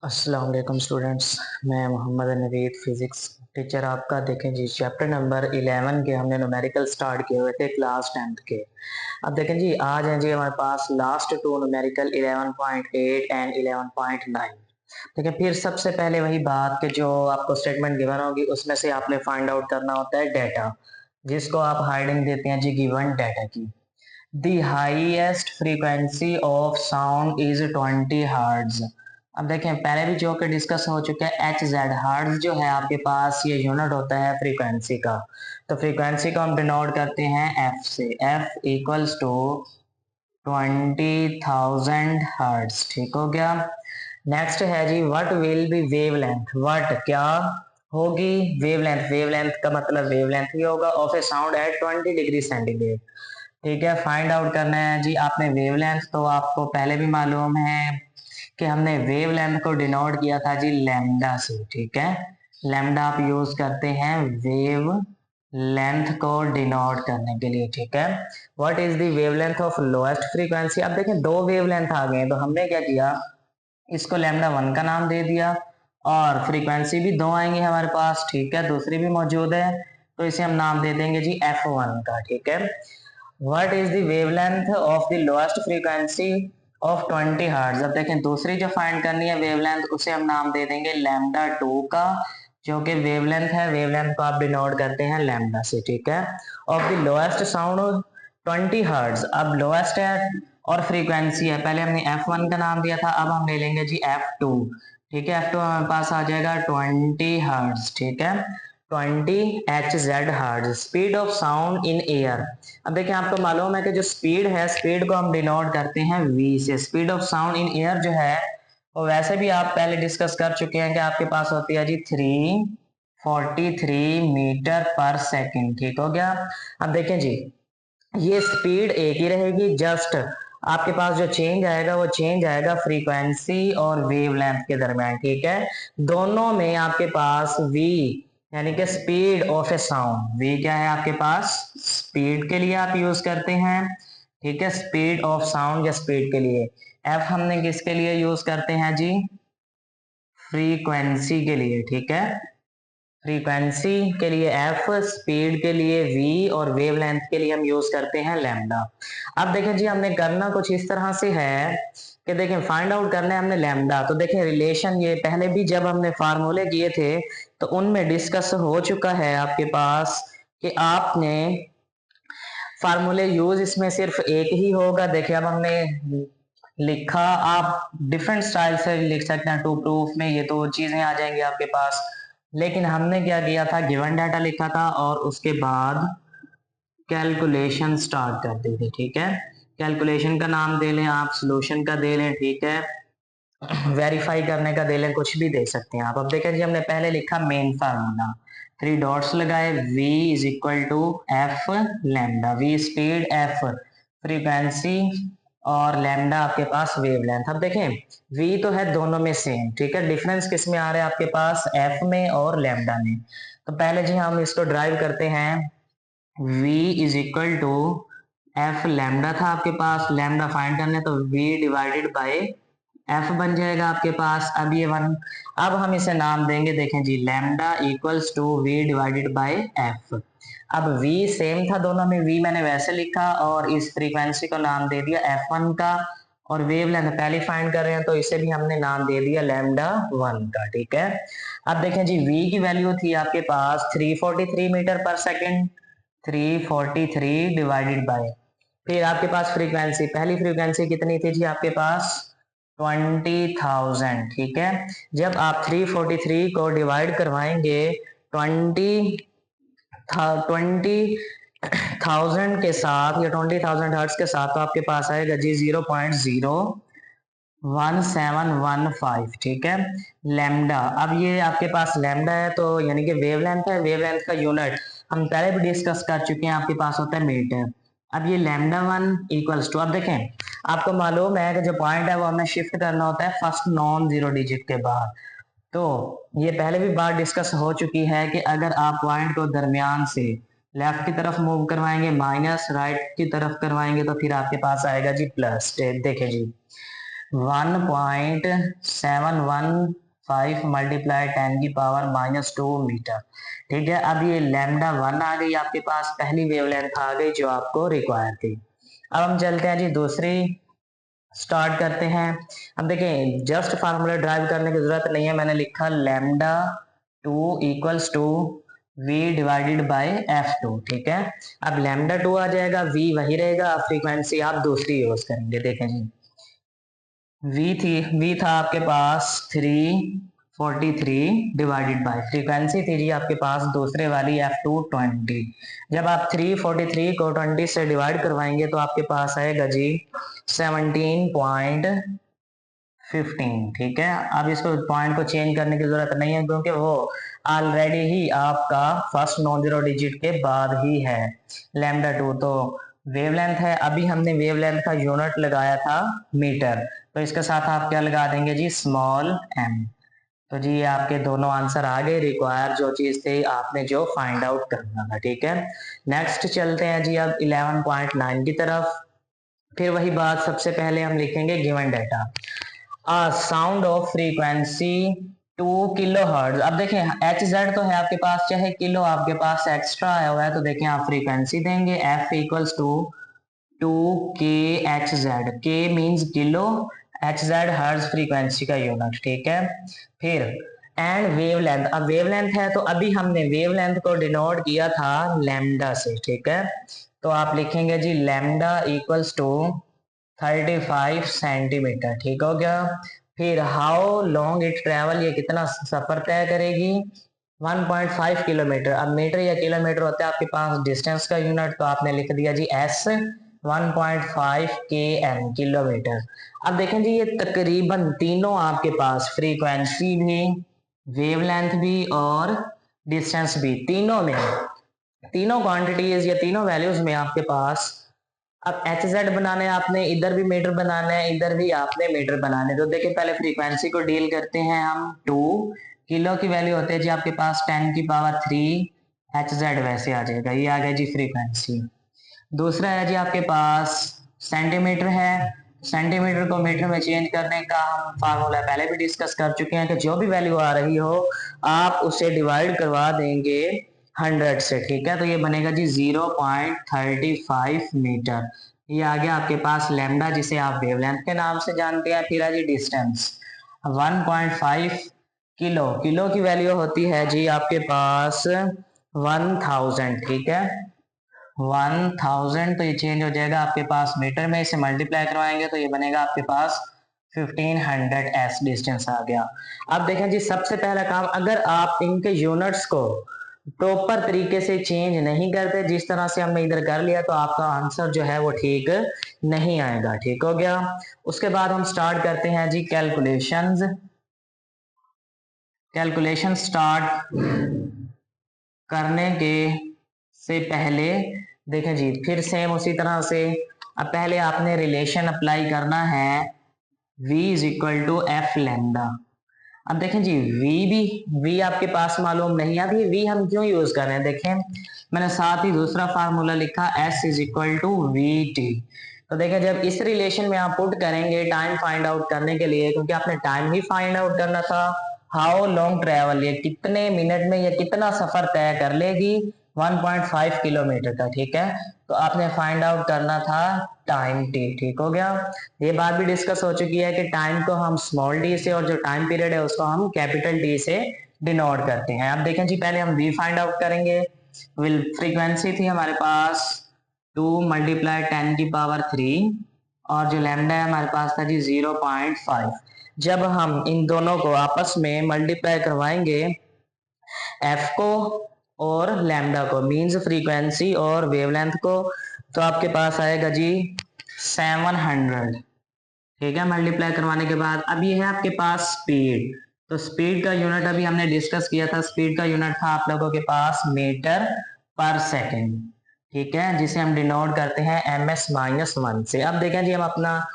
अस्सलाम वालेकुम स्टूडेंट्स। मैं मोहम्मद नवीद फिज़िक्स टीचर आपका। देखें जी, चैप्टर नंबर 11 के हमने न्यूमेरिकल स्टार्ट किए हुए थे क्लास 10th के। अब देखें जी, आज हैं जी हमारे पास लास्ट टू न्यूमेरिकल 11.8 एंड 11.9। देखिए, फिर सबसे पहले वही बात कि जो आपको स्टेटमेंट गिवन होगी उसमें से आपने फाइंड आउट करना होता है डाटा, जिसको आप हाइडिंग देते हैं जी गिवन डाटा की। The highest frequency of sound is 20 hertz. अब देखें, पहले भी जो कि डिस्कस हो चुका है, एच जेड हर्ट्ज जो है आपके पास ये यूनिट होता है फ्रीक्वेंसी का। तो फ्रीक्वेंसी को हम डिनोट करते हैं एफ से। F equals to 20,000 hertz. ठीक हो गया। नेक्स्ट है जी, what will be wavelength. What क्या होगी वेवलेंथ। वेवलेंथ का मतलब वेवलेंथ ही होगा of a sound at 20 degree centigrade. ठीक है, फाइंड आउट करना है जी आपने वेवलेंथ। तो आपको पहले भी मालूम है कि हमने वेवलेंथ को डिनोट किया था जी लैम्डा से। ठीक है, लैम्डा आप यूज करते हैं वेव लेंथ को डिनोट करने के लिए। ठीक है, what is the wavelength of lowest frequency. अब देखें, दो वेवलेंथ आ गए, तो हमने क्या किया, इसको लैम्डा 1 का नाम दे दिया, और फ्रीक्वेंसी भी दो आएंगे हमारे पास। ठीक है, दूसरी भी मौजूद है, तो इसे हम नाम दे देंगे जी F1 का। ठीक है, what is the wavelength of the lowest frequency of 20 hertz. अब देखें, दूसरी जो फाइंड करनी है वेवलेंथ, उसे हम नाम दे देंगे लैम्डा 2 का, जो कि वेवलेंथ है। वेवलेंथ को आप डिनोट करते हैं लैम्डा से। ठीक है, of the lowest sound 20 hertz. अब लोएस्ट है और फ्रीक्वेंसी है, पहले हमने F1 का नाम दिया था, अब हम ले लेंगे जी F2। ठीक है, F2 हमारे पास आ जाएगा 20 हर्ट्ज। ठीक है, 20 HZ hertz. Speed of sound in air. अब देखिए, आपको मालूम है कि जो स्पीड है, स्पीड को हम डिनोट करते हैं v से। Speed of sound in air जो है वो वैसे भी आप पहले डिस्कस कर चुके हैं कि आपके पास होती है जी 343 मीटर पर सेकंड। ठीक हो गया। अब देखें जी, ये स्पीड एक ही रहेगी, जस्ट आपके पास जो चेंज आएगा वो चेंज आएगा फ्रीक्वेंसी और वेवलेंथ के दरमियान। ठीक है, दोनों में आपके पास v यानी कि speed of a sound. v क्या है आपके पास, स्पीड के लिए आप यूज करते हैं। ठीक है, स्पीड ऑफ साउंड या स्पीड के लिए। f हमने किसके लिए यूज करते हैं जी, फ्रीक्वेंसी के लिए। ठीक है, फ्रीक्वेंसी के लिए f, स्पीड के लिए v, और वेवलेंथ के लिए हम यूज करते हैं लैम्डा। अब देखें जी, हमने करना कुछ इस तरह से है कि देखें, फाइंड आउट करना है हमने लैम्डा। तो देखें, रिलेशन ये पहले भी जब हमने फार्मूले किए थे तो उनमें डिस्कस हो चुका है आपके पास कि आपने फार्मूले यूज इसमें सिर्फ एक ही होगा। देखिए, अब हमने लिखा, आप डिफरेंट स्टाइल से लिख सकते हैं टू प्रूफ में, ये तो चीजें आ जाएंगी आपके पास। लेकिन हमने क्या किया था, गिवन डाटा लिखा था और उसके बाद कैलकुलेशन स्टार्ट कर दी थी। ठीक है, कैलकुलेशन का नाम दे लें आप, सोल्यूशन का दे लें, ठीक है, वेरीफाई करने का दे लें, कुछ भी दे सकते हैं आप। अब देखें जी, हमने पहले लिखा मेन फार्मूला, 3 डॉट्स लगाए, v is equal to F lambda. v speed, F frequency, और लैम्डा आपके पास वेवलेंथ। अब देखें, v तो है दोनों में सेम। ठीक है, डिफरेंस किस में आ रहा है आपके पास, f में और लैम्डा में। तो पहले जी हम इसको ड्राइव करते हैं। v is equal to F lambda था आपके पास, लैम्डा फाइंड करने, तो v डिवाइडेड बाय एफ बन जाएगा आपके पास। अब ये वन, अब हम इसे नाम देंगे, देखें जी, lambda equals to v divided by F. अब v सेम था दोनों में, v मैंने वैसे लिखा और इस फ्रीक्वेंसी को नाम दे दिया f1 का, और वेवलेंथ पहले फाइंड कर रहे हैं तो इसे भी हमने नाम दे दिया लैम्डा 1 का। ठीक है, अब देखें जी, v की वैल्यू थी आपके पास 343 मीटर पर सेकेंड, 343 डिवाइडेड बाय, फिर आपके पास फ्रीक्वेंसी, पहली फ्रीक्वेंसी कितनी थी जी आपके पास, 20,000। ठीक है, जब आप 343 को डिवाइड करवाएंगे 20,000 के साथ या 20,000 हर्ट्ज के साथ, तो आपके पास आएगा जी 0.01715। ठीक है, लैम्डा, अब ये आपके पास लैम्डा है तो यानी कि वेवलेंथ है, वेवलेंथ का यूनिट हम पहले भी डिस्कस कर चुके हैं, आपके पास होता है मीटर। अब ये लैम्डा 1 इक्वल्स टू, अब देखें, आपको मालूम है कि जो पॉइंट है वो हमें शिफ्ट करना होता है फर्स्ट नॉन जीरो डिजिट के बाद। तो ये पहले भी बात डिस्कस हो चुकी है कि अगर आप पॉइंट को दरमियान से लेफ्ट की तरफ मूव करवाएंगे, माइनस राइट की तरफ करवाएंगे, तो फिर आपके पास आएगा जी प्लस। देखें जी, 1.715 मल्टीप्लाई 10⁻⁻2 मीटर। ठीक है, अब ये लैम्डा 1 आ गई आपके पास, पहली वेवलेंथ आ गई जो आपको रिक्वायर थी। अब हम चलते हैं जी दूसरी स्टार्ट करते हैं। अब देखें, जस्ट फार्मूला ड्राइव करने की जरूरत नहीं है, मैंने लिखा lambda 2 equals to v divided by f2। ठीक है, अब लैम्डा 2 आ जाएगा, v वही रहेगा, अब फ्रीक्वेंसी आप दूसरी यूज करेंगे। देखें जी, v था आपके पास 343 डिवाइडेड बाय फ्रीक्वेंसी थी जी आपके पास दूसरे वाली f2 20। जब आप 343 को 20 से डिवाइड करवाएंगे तो आपके पास आएगा जी 17.15। ठीक है, अब इसको पॉइंट को चेंज करने की जरूरत नहीं है क्योंकि वो ऑलरेडी ही आपका फर्स्ट नॉन जीरो डिजिट के बाद ही है। लैम्डा 2 तो वेवलेंथ है, अभी हमने वेवलेंथ का यूनिट लगाया था मीटर, तो इसके साथ आप क्या लगा देंगे जी, स्मॉल m। तो जी ये आपके दोनों आंसर आ गए, रिक्वायर जो चीज थी आपने जो फाइंड आउट करना था। ठीक है, नेक्स्ट चलते हैं जी अब 11.9 की तरफ। फिर वही बात, सबसे पहले हम लिखेंगे given data, sound of frequency 2 kilo hertz. अब देखें एच जेड तो है आपके पास, चाहे किलो आपके पास एक्स्ट्रा आया हुआ है, तो देखें आप फ्रीक्वेंसी देंगे एफ इक्वल्स टू 2 kHz। के means kilo, H Z hertz frequency का यूनिट। ठीक है, फिर एंड वेवलेंथ, अब वेवलेंथ है तो अभी हमने वेवलेंथ को डिनोट किया था लैम्डा से। ठीक है, तो आप लिखेंगे जी लैम्डा इक्वल्स टू 35 सेंटीमीटर। ठीक हो गया, फिर हाउ लॉन्ग इट ट्रेवल, ये कितना सफर तय करेगी, 1.5 किलोमीटर। अब मीटर या किलोमीटर होता है आपके पास डिस्टेंस का यूनिट, तो आपने लिख दिया जी एस 1.5 km किलोमीटर। अब देखें जी ये तकरीबन तीनों आपके पास, फ्रीक्वेंसी भी, वेवलेंथ भी और डिस्टेंस भी, तीनों में, तीनों क्वांटिटीज या तीनों वैल्यूज में आपके पास, अब एच जेड बनाने आपने, इधर भी मीटर बनाना है, इधर भी आपने मीटर बनाने। तो देखिए पहले फ्रीक्वेंसी को डील करते हैं हम। 2 किलो की वैल्यू होती है जी आपके पास 10⁻3 एच जेड, वैसे आ जाएगा, ये आ गया जी फ्रीक्वेंसी। दूसरा है जी आपके पास सेंटीमीटर है, सेंटीमीटर को मीटर में चेंज करने का हम फार्मूला पहले भी डिस्कस कर चुके हैं कि जो भी वैल्यू आ रही हो आप उसे डिवाइड करवा देंगे 100 से। ठीक है, तो ये बनेगा जी 0.35 मीटर। ये आ गया आपके पास लैम्डा, जिसे आप वेवलेंथ के नाम से जानते हैं। फिर है जी डिस्टेंस 1.5 किलो, किलो की वैल्यू होती है जी आपके पास 1000। ठीक है, 1000, तो ये चेंज हो जाएगा आपके पास मीटर में, इसे मल्टीप्लाई करवाएंगे तो ये बनेगा आपके पास 1500 s डिस्टेंस आ गया। अब देखें जी सबसे पहला काम, अगर आप इनके यूनिट्स को प्रॉपर तरीके से चेंज नहीं करते जिस तरह से हमने इधर कर लिया, तो आपका आंसर जो है वो ठीक नहीं आएगा। ठीक हो गया, उसके बाद हम स्टार्ट करते हैं जी कैलकुलेशंस। कैलकुलेशन स्टार्ट करने के से पहले देखें जी, फिर सेम उसी तरह से, अब पहले आपने रिलेशन अप्लाई करना है v is equal to F lambda. अब देखें जी v आपके पास मालूम नहीं है, अब ये v हम क्यों यूज कर रहे हैं, देखें मैंने साथ ही दूसरा फार्मूला लिखा s is equal to V T. तो देखें जब इस रिलेशन में आप पुट करेंगे टाइम फाइंड आउट करने के लिए, क्योंकि आपने टाइम ही फाइंड आउट करना था, हाउ लॉन्ग ट्रेवल, ये कितने मिनट में ये कितना सफर तय कर लेगी 1.5 किलोमीटर का। ठीक है, तो आपने फाइंड आउट करना था टाइम टी। ठीक हो गया, ये बात भी डिस्कस हो चुकी है कि टाइम को हम स्मॉल टी से और जो टाइम पीरियड है उसको हम कैपिटल टी से डिनोट करते हैं। अब देखें जी पहले हम v फाइंड आउट करेंगे। विल फ्रीक्वेंसी थी हमारे पास 2 मल्टीप्लाई 10⁻3 और जो लैम्डा है हमारे पास था जी 0.5। जब हम इन दोनों को आपस में मल्टीप्लाई करवाएंगे एफ को और लैम्डा को, मीन्स फ्रीक्वेंसी और वेवलेंथ को, तो आपके पास आएगा जी 700। ठीक है, मल्टीप्लाई करवाने के बाद अब ये है आपके पास स्पीड, तो स्पीड का यूनिट अभी हमने डिस्कस किया था, स्पीड का यूनिट था आप लोगों के पास मीटर पर सेकेंड। ठीक है, जिसे हम डिनोट करते हैं ms-1 से। अब देखें जी हम अपना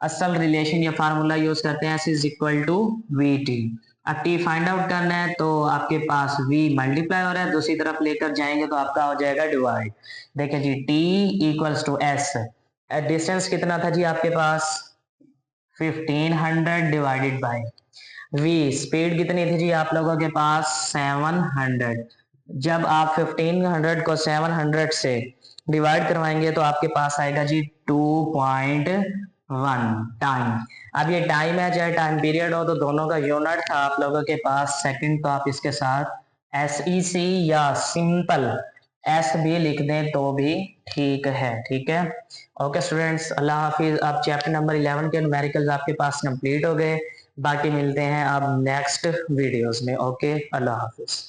असल रिलेशन या फार्मूला यूज करते हैं, s is equal to V T. अब t फाइंड आउट करना है तो आपके पास v मल्टीप्लाई हो रहा है, दूसरी तरफ लेकर जाएंगे तो आपका हो जाएगा डिवाइड। देखें जी t equals to s, distance कितना था जी आपके पास 1500 डिवाइडेड बाय v, स्पीड कितनी थी जी आप लोगों के पास 700। जब आप 1500 को 700 से डिवाइड करवाएंगे तो आपके पास आएगा जी 2.1 टाइम। अब ये टाइम है चाहे टाइम पीरियड हो, तो दोनों का यूनिट था आप लोगों के पास सेकंड, तो आप इसके साथ SEC या सिंपल S भी लिख दें तो भी ठीक है। ठीक है, ओके स्टूडेंट्स, अल्लाह हाफिज। अब चैप्टर नंबर 11 के न्यूमेरिकल्स आपके पास कंप्लीट हो गए, बाकी मिलते हैं अब नेक्स्ट वीडियोस में। ओके, अल्लाह हाफिज।